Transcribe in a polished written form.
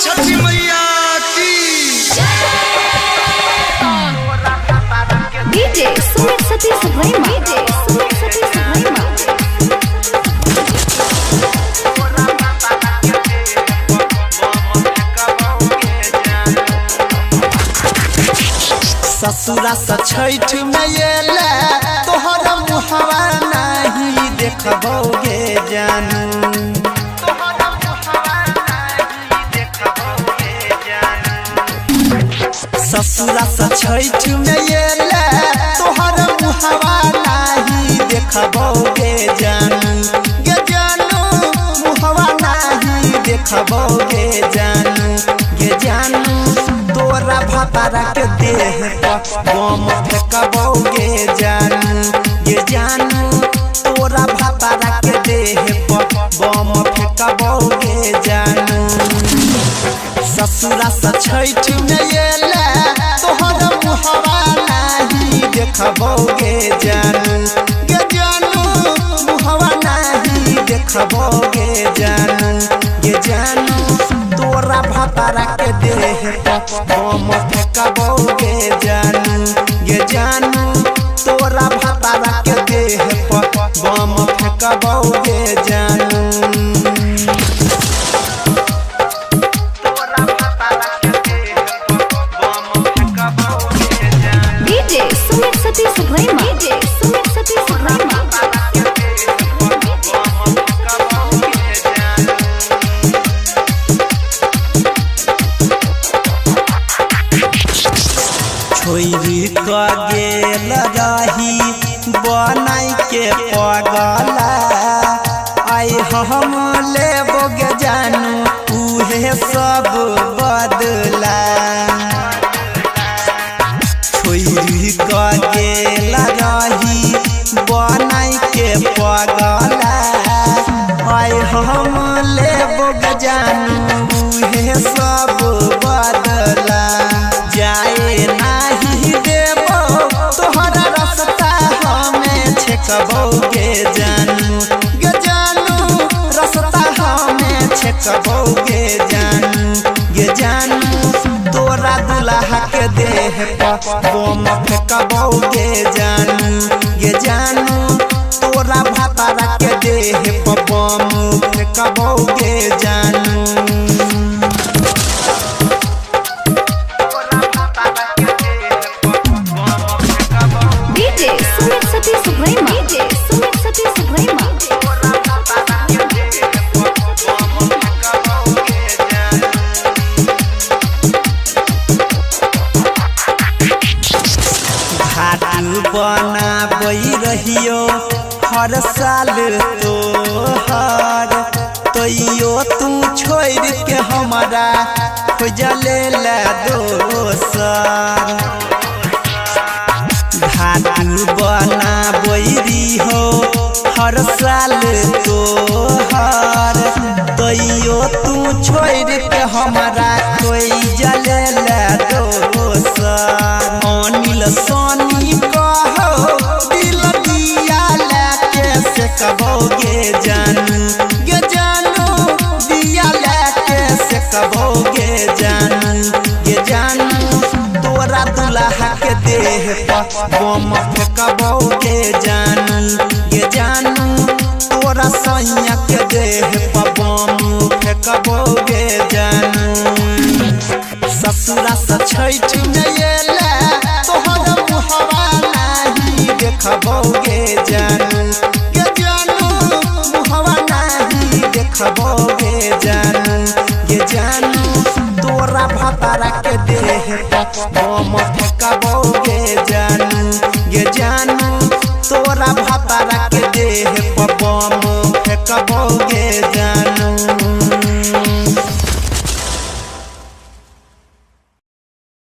छठी मैया की डीजे सुमित सतीश भैमा ससुरा से छठ में येले तोहर मुहवा नहीं देखबोगे जानू। ससुरा से छठ में येले तोहर मुहवा नहीं देखबोगे जानू। गे जानू मुहवा नहीं देखबोगे जानू। गे जानू तोरा भतारा के देह पर बम फेंकबोगे जानू। गे जानू तोरा भतारा के देह पर बम फेंकबोगे जानू। ससुरा से छठ में येले तोहर मुहवा नहीं देखबोगे जानू। गे जानू मुहवा नहीं देखबोगे जानू। गे जानू तोरा भतारा के देह पर बम फेंकबोगे जानू। गे जानू तोरा भतारा के देह पर बम फेंकबोगे जानू। डीजे सुमित सतीश भैमा छोरी का गेल रही बनाई के पगला आई हम लेबोगे जानू उहे सब बदला। छोरी का गेल रही बनाई के पगला आई हम लेबोगे जानू उहे सब बदला। जाए नहीं देबो तोहरा रास्ता हमें छेकबोगे जानू। गे जानू रास्ता हमें छेकबोगे जानू। गे जानू तोरा दुल्हा के देह पर बम फेंकबोगे जानू। गे जानू तोरा भतारा के देह पर बम फेंकबोगे जानू। डीजे सुमित सतीश भैमा घाटू बनाबई रहियो हर साल तोहर तैयो तू छोड़ के हमारा खोजले ला दोसर। घाटू बनाबई रहियो हर साल तोहर तैयो तू छोड़ के हमारा खोजले ला दोसर। अनिल सोनी कहो दिल दिया लेके सेकबोगे जानू। गे जानू दिया लेके सेकबोगे जानू। गे जानू तोरा दुल्हा के देह पर बम फेंकबोगे जानू। गे जानू तोरा सैया के देह पर बम फेंकबोगे जानू। ससुरा से छठ में येले तोहर मुहवा नहीं देखबोगे जानू। गे जानू मुहवा नहीं देखबोगे जानू। गे जानू तोरा भतारा के देह पर बम फेंकबोगे जानू। गे जानू तोरा भतारा के देह पर बम फेंकबोगे